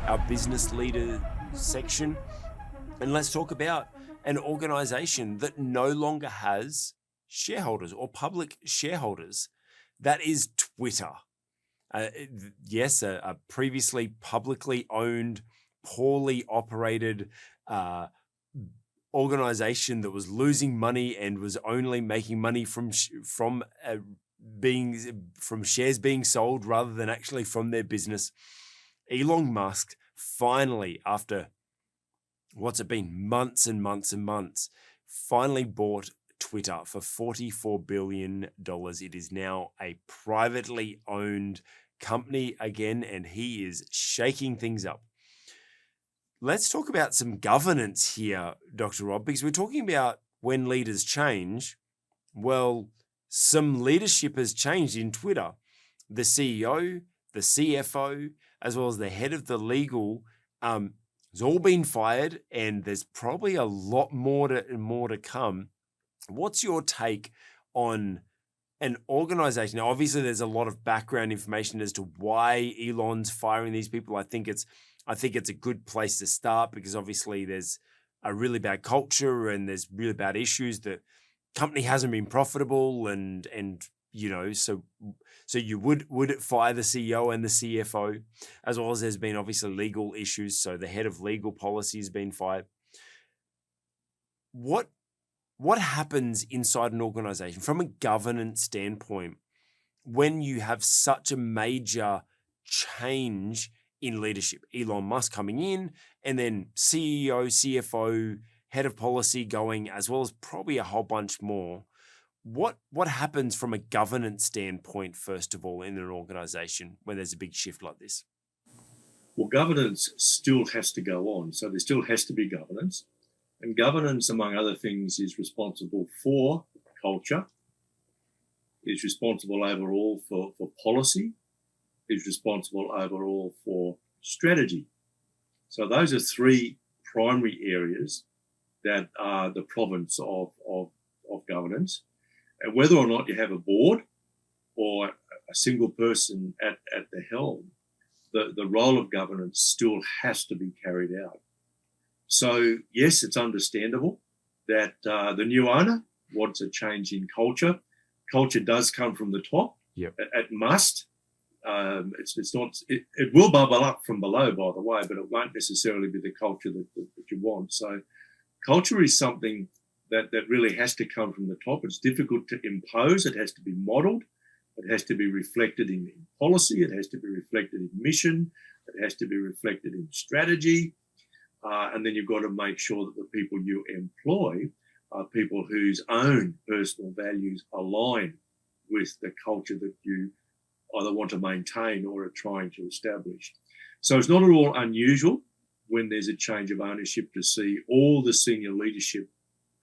our business leader section. And let's talk about an organization that no longer has shareholders or public shareholders. That is Twitter. Yes, a previously publicly owned, poorly operated organization that was losing money and was only making money from shares being sold rather than actually from their business. Elon Musk finally, after what's it been, months and months and months, finally bought Twitter for $44 billion. It is now a privately owned company again, and he is shaking things up. Let's talk about some governance here, Dr. Rob, because we're talking about when leaders change. Well, some leadership has changed in Twitter. The CEO, the CFO, as well as the head of the legal, has all been fired, and there's probably a lot more to come. What's your take on an organization? Now, obviously, there's a lot of background information as to why Elon's firing these people. I think it's a good place to start because obviously there's a really bad culture and there's really bad issues. The company hasn't been profitable, and so you would fire the CEO and the CFO, as well as there's been obviously legal issues. So the head of legal policy has been fired. What happens inside an organization from a governance standpoint when you have such a major change in leadership? Elon Musk coming in, and then CEO, CFO, head of policy going, as well as probably a whole bunch more. What happens from a governance standpoint, first of all, in an organization when there's a big shift like this? Well, governance still has to go on. So there still has to be governance. And governance, among other things, is responsible for culture, is responsible overall for policy, is responsible overall for strategy. So those are three primary areas that are the province of governance. And whether or not you have a board or a single person at the helm, the role of governance still has to be carried out. So, yes, it's understandable that the new owner wants a change in culture. Culture does come from the top. Yep. It must. It's not. It will bubble up from below, by the way, but it won't necessarily be the culture that you want. So, culture is something that really has to come from the top. It's difficult to impose. It has to be modelled. It has to be reflected in policy. It has to be reflected in mission. It has to be reflected in strategy. And then you've got to make sure that the people you employ are people whose own personal values align with the culture that you either want to maintain or are trying to establish. So it's not at all unusual when there's a change of ownership to see all the senior leadership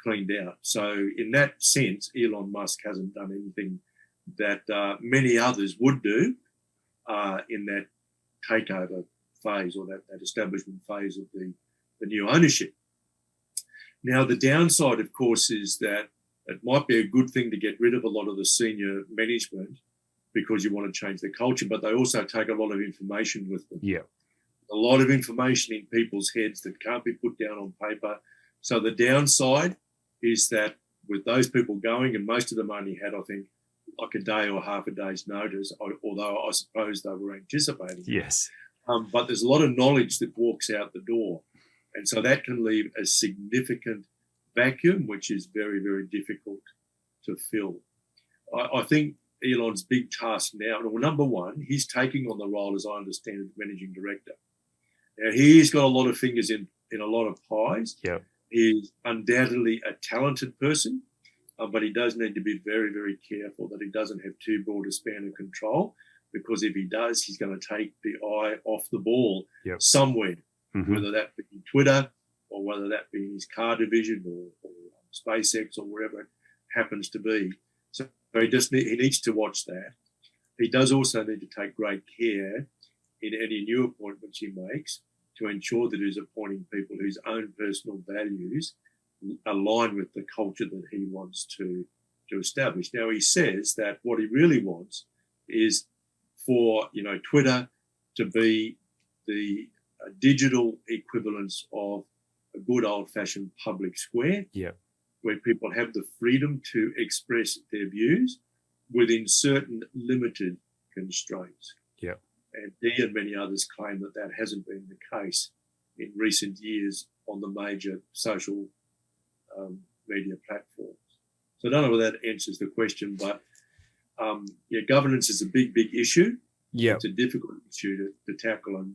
cleaned out. So in that sense, Elon Musk hasn't done anything that many others would do in that takeover phase or that establishment phase of the new ownership. Now, the downside, of course, is that it might be a good thing to get rid of a lot of the senior management because you want to change the culture, but they also take a lot of information with them. Yeah. A lot of information in people's heads that can't be put down on paper. So the downside is that with those people going, and most of them only had, I think, like a day or half a day's notice, although I suppose they were anticipating. Yes. But there's a lot of knowledge that walks out the door. And so that can leave a significant vacuum, which is very, very difficult to fill. I think Elon's big task now, well, number one, he's taking on the role, as I understand it, managing director. Now, he's got a lot of fingers in a lot of pies. Yeah. He's undoubtedly a talented person, but he does need to be very, very careful that he doesn't have too broad a span of control, because if he does, he's going to take the eye off the ball somewhere, whether that be Twitter or whether that be his car division or SpaceX or wherever it happens to be. So he needs to watch that. He does also need to take great care in any new appointments he makes to ensure that he's appointing people whose own personal values align with the culture that he wants to establish. Now, he says that what he really wants is for, Twitter to be the digital equivalents of a good old-fashioned public square, Yeah. where people have the freedom to express their views within certain limited constraints. Yeah. And he and many others claim that that hasn't been the case in recent years on the major social media platforms. So I don't know whether that answers the question, but governance is a big issue. Yeah. It's a difficult issue to tackle, and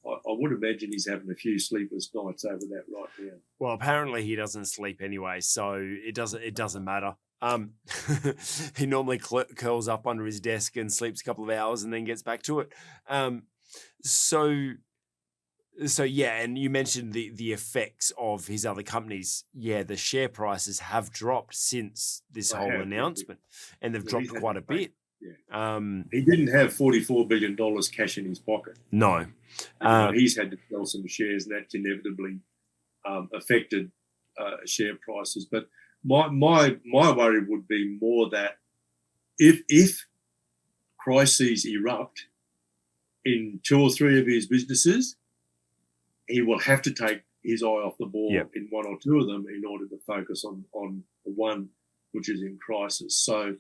I would imagine he's having a few sleepless nights over that right now. Well, apparently he doesn't sleep anyway, so it doesn't matter. He normally curls up under his desk and sleeps a couple of hours and then gets back to it. So yeah, and you mentioned the effects of his other companies. Yeah, the share prices have dropped since this whole announcement, and they've dropped quite a bit. Yeah. He didn't have $44 billion cash in his pocket. No. He's had to sell some shares, and that's inevitably affected share prices. But my worry would be more that if crises erupt in 2 or 3 of his businesses, he will have to take his eye off the ball in 1 or 2 of them in order to focus on the one which is in crisis. So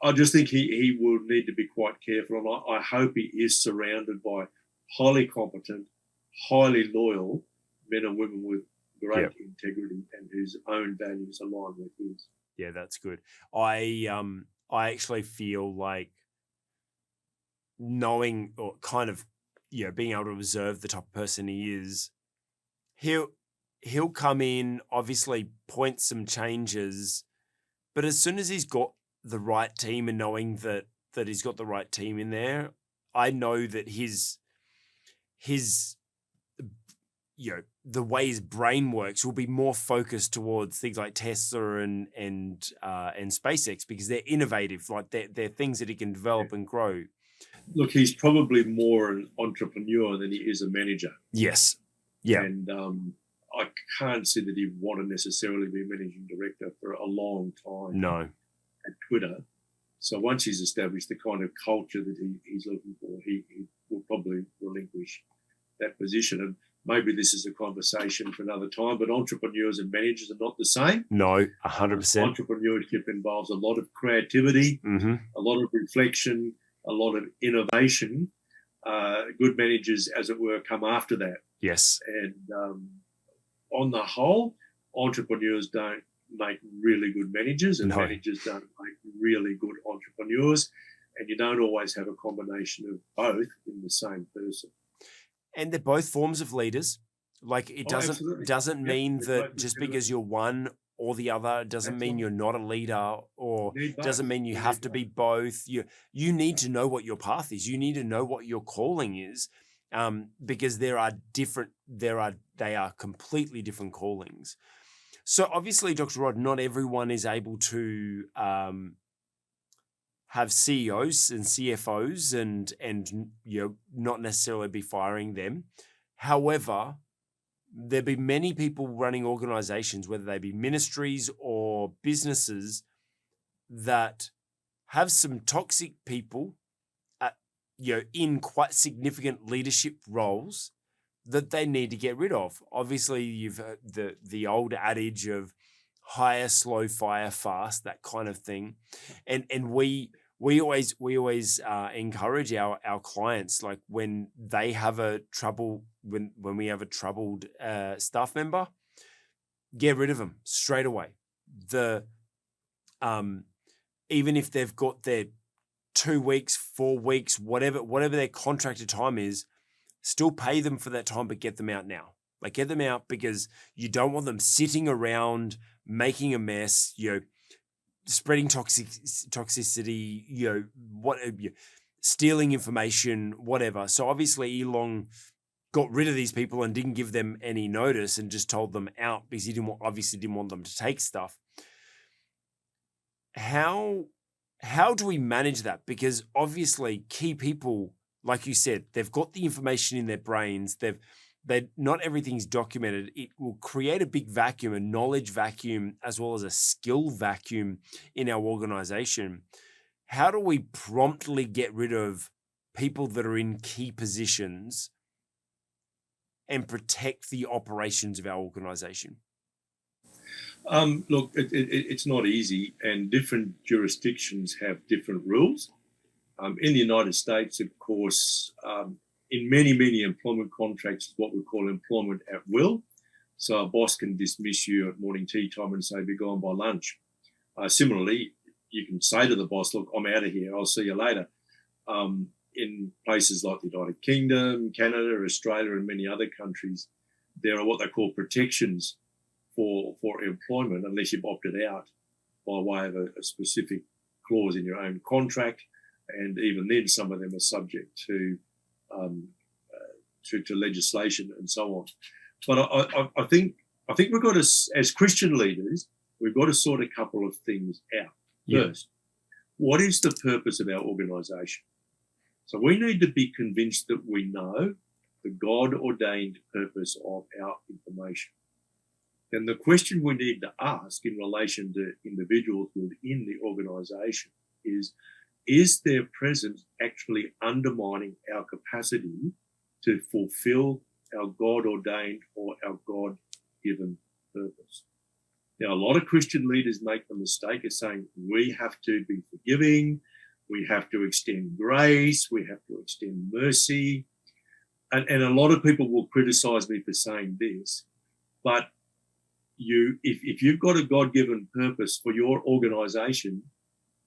I just think he will need to be quite careful, and I hope he is surrounded by highly competent, highly loyal men and women with great integrity and whose own values align with his. Yeah, that's good. I actually feel like knowing, or kind of, being able to observe the type of person he is, he'll come in, obviously point some changes, but as soon as he's got the right team and knowing that he's got the right team in there, I know that his the way his brain works will be more focused towards things like Tesla and SpaceX, because they're innovative, like they're things that he can develop and grow. Look, he's probably more an entrepreneur than he is a manager. Yes. Yeah. And I can't see that he'd want to necessarily be managing director for a long time. No. At Twitter. So once he's established the kind of culture that he's looking for, he will probably relinquish that position. And maybe this is a conversation for another time, but entrepreneurs and managers are not the same. No, 100%. Entrepreneurship involves a lot of creativity, a lot of reflection, a lot of innovation. Good managers, as it were, come after that. Yes. And on the whole, entrepreneurs don't make really good managers, and managers don't make really good entrepreneurs. And you don't always have a combination of both in the same person. And they're both forms of leaders. Like it doesn't mean that just because you're one or the other doesn't mean you're not a leader, or doesn't mean you have to be both. You need to know what your path is. You need to know what your calling is, because they are completely different callings. So obviously, Dr. Rod, not everyone is able to have CEOs and CFOs and not necessarily be firing them. However, there'll be many people running organizations, whether they be ministries or businesses, that have some toxic people in quite significant leadership roles that they need to get rid of. Obviously, you've heard the old adage of hire slow, fire fast, that kind of thing. And we always encourage our clients, like when they have a trouble, when we have a troubled staff member, get rid of them straight away. Even if they've got their 2 weeks, 4 weeks, whatever their contracted time is, still pay them for that time, but get them out now. Like, get them out, because you don't want them sitting around making a mess, spreading toxicity, stealing information, whatever. So obviously Elon got rid of these people and didn't give them any notice and just told them out because he didn't want them to take stuff. How do we manage that? Because obviously key people, like you said, they've got the information in their brains. Not everything's documented. It will create a big vacuum, a knowledge vacuum, as well as a skill vacuum in our organization. How do we promptly get rid of people that are in key positions and protect the operations of our organization? Look, it's not easy, and different jurisdictions have different rules. In the United States, of course, in many employment contracts, what we call employment at will. So a boss can dismiss you at morning tea time and say, be gone by lunch. Similarly, you can say to the boss, look, I'm out of here. I'll see you later. In places like the United Kingdom, Canada, Australia, and many other countries, there are what they call protections for employment unless you've opted out by way of a specific clause in your own contract. And even then, some of them are subject to legislation and so on. But I think we've got to, as Christian leaders, we've got to sort a couple of things out. First, what is the purpose of our organisation? So we need to be convinced that we know the God-ordained purpose of our information. Then the question we need to ask in relation to individuals within the organisation is their presence actually undermining our capacity to fulfill our God-ordained or our God-given purpose? Now, a lot of Christian leaders make the mistake of saying we have to be forgiving, we have to extend grace, we have to extend mercy. And a lot of people will criticize me for saying this, but if you've got a God-given purpose for your organization,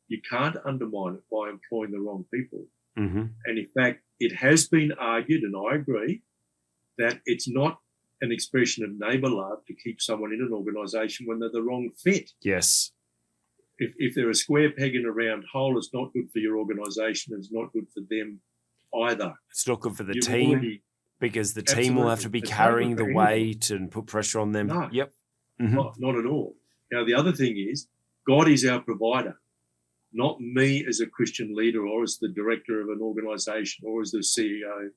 you can't undermine it by employing the wrong people. Mm-hmm. And in fact, it has been argued, and I agree, that it's not an expression of neighbour love to keep someone in an organisation when they're the wrong fit. Yes. If they're a square peg in a round hole, it's not good for your organisation. It's not good for them either. It's not good for the team because the team will have to be carrying the weight and put pressure on them. No. Yep. Mm-hmm. Not at all. Now, the other thing is God is our provider, not me as a Christian leader or as the director of an organisation or as the CEO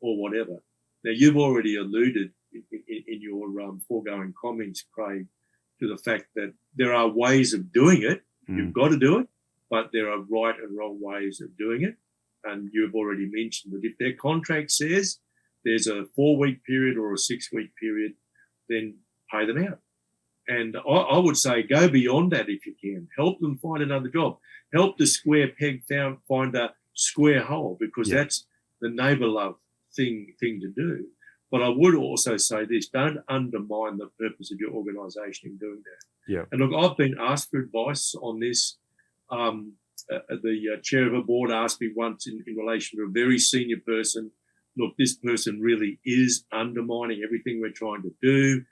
or whatever. Now, you've already alluded in your foregoing comments, Craig, to the fact that there are ways of doing it. You've got to do it, but there are right and wrong ways of doing it. And you've already mentioned that if their contract says there's a 4-week period or a 6-week period, then pay them out. And I would say go beyond that if you can. Help them find another job. Help the square peg find a square hole, because that's the neighbour love thing to do. But I would also say this: don't undermine the purpose of your organisation in doing that. Yeah. And look, I've been asked for advice on this. The chair of a board asked me once in relation to a very senior person, look, this person really is undermining everything we're trying to do.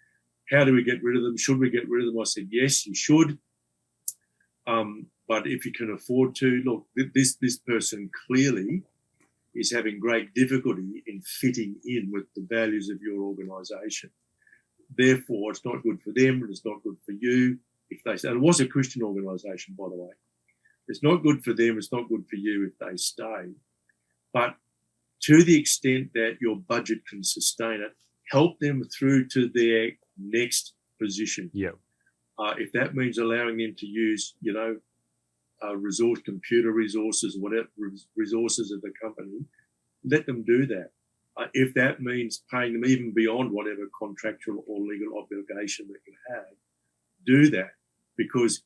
How do we get rid of them? Should we get rid of them? I said, yes, you should. But if you can afford to, look, this person clearly is having great difficulty in fitting in with the values of your organisation. Therefore, it's not good for them and it's not good for you if they stay. And it was a Christian organisation, by the way. It's not good for them, it's not good for you if they stay. But to the extent that your budget can sustain it, help them through to their next position. Yeah. If that means allowing them to use, computer resources, whatever resources of the company, let them do that. If that means paying them even beyond whatever contractual or legal obligation that you have, do that, because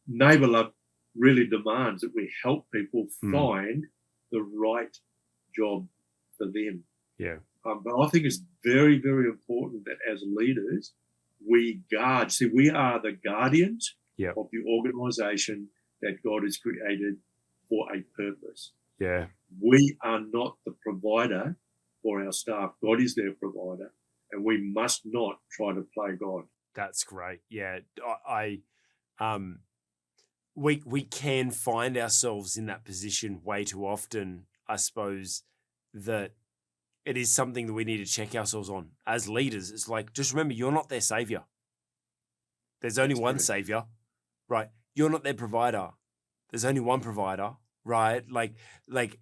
neighbour love really demands that we help people find the right job for them. Yeah. But I think it's very, very important that as leaders, we guard. See, we are the guardians of the organisation that God has created for a purpose. Yeah. We are not the provider for our staff. God is their provider, and we must not try to play God. That's great. Yeah. We can find ourselves in that position way too often, I suppose, that it is something that we need to check ourselves on as leaders. It's like, just remember, you're not their savior. There's only one savior, right? You're not their provider. There's only one provider, right? Like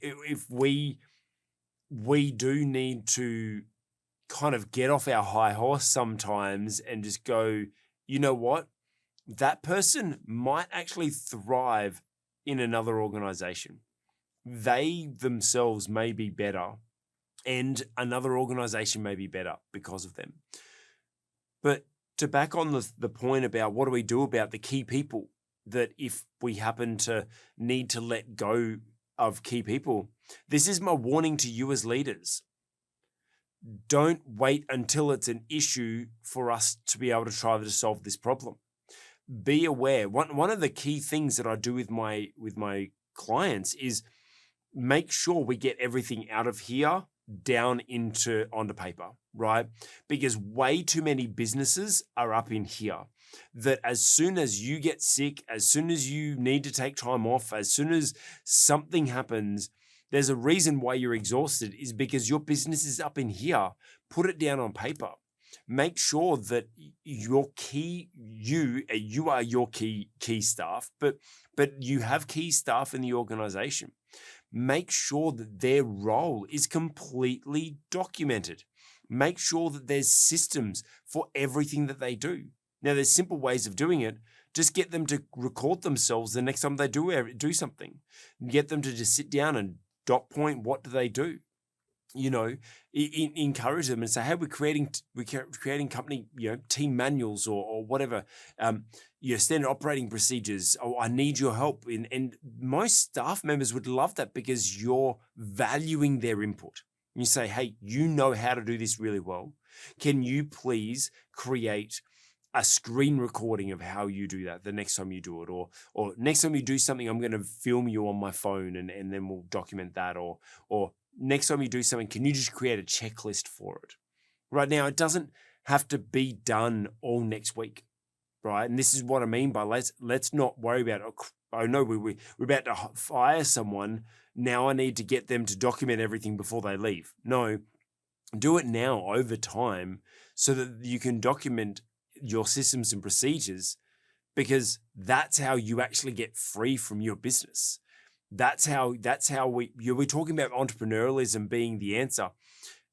if we do need to kind of get off our high horse sometimes and just go, you know what? That person might actually thrive in another organization. They themselves may be better and another organization may be better because of them. But to back on the point about what do we do about the key people, that if we happen to need to let go of key people, this is my warning to you as leaders. Don't wait until it's an issue for us to be able to try to solve this problem. Be aware. One of the key things that I do with my clients is make sure we get everything out of here down onto paper, right? Because way too many businesses are up in here, that as soon as you get sick, as soon as you need to take time off, as soon as something happens, there's a reason why you're exhausted, is because your business is up in here. Put it down on paper. Make sure that you are your key staff, but you have key staff in the organization. Make sure that their role is completely documented. Make sure that there's systems for everything that they do. Now, there's simple ways of doing it. Just get them to record themselves the next time they do something. Get them to just sit down and dot point what do they do. Encourage them and say, hey, we're creating company, team manuals or whatever, standard operating procedures. Oh, I need your help. And most staff members would love that because you're valuing their input. You say, hey, you know how to do this really well. Can you please create a screen recording of how you do that the next time you do it, or next time you do something, I'm going to film you on my phone and then we'll document that, or next time you do something, can you just create a checklist for it? Right now, it doesn't have to be done all next week, right? And this is what I mean by let's not worry about, oh no, we're about to fire someone. Now I need to get them to document everything before they leave. No, do it now over time so that you can document your systems and procedures, because that's how you actually get free from your business. That's how we're talking about entrepreneurialism being the answer.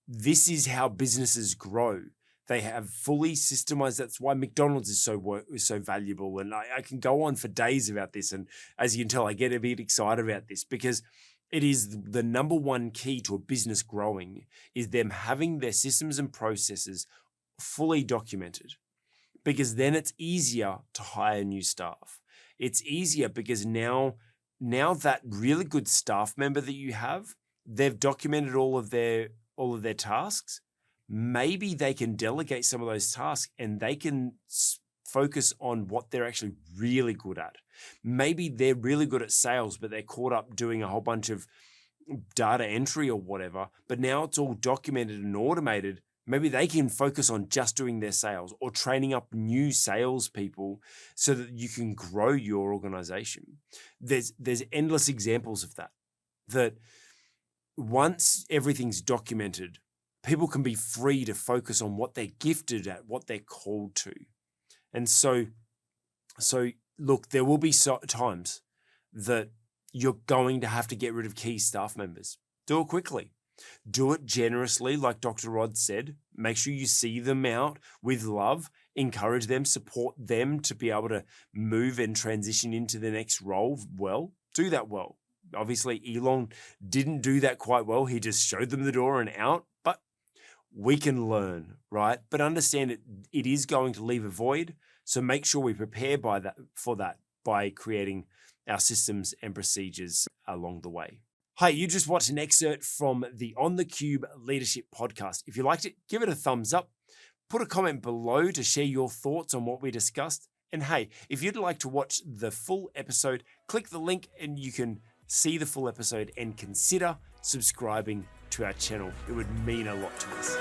This is how businesses grow. They have fully systemized. That's why McDonald's is so valuable. And I can go on for days about this. And as you can tell, I get a bit excited about this because it is the number one key to a business growing, is them having their systems and processes fully documented. Because then it's easier to hire new staff. It's easier because now that really good staff member that you have, they've documented all of their tasks. Maybe they can delegate some of those tasks and they can focus on what they're actually really good at. Maybe they're really good at sales, but they're caught up doing a whole bunch of data entry or whatever, but now it's all documented and automated. Maybe they can focus on just doing their sales or training up new salespeople so that you can grow your organization. There's endless examples of that. That once everything's documented, people can be free to focus on what they're gifted at, what they're called to. And so look, there will be times that you're going to have to get rid of key staff members. Do it quickly. Do it generously, like Dr. Rod said. Make sure you see them out with love, encourage them, support them to be able to move and transition into the next role well. Do that well. Obviously, Elon didn't do that quite well. He just showed them the door and out, but we can learn, right? But understand it is going to leave a void. So make sure we prepare for that by creating our systems and procedures along the way. Hi, you just watched an excerpt from the On the Cube Leadership Podcast. If you liked it, give it a thumbs up. Put a comment below to share your thoughts on what we discussed. And hey, if you'd like to watch the full episode, click the link and you can see the full episode and consider subscribing to our channel. It would mean a lot to us.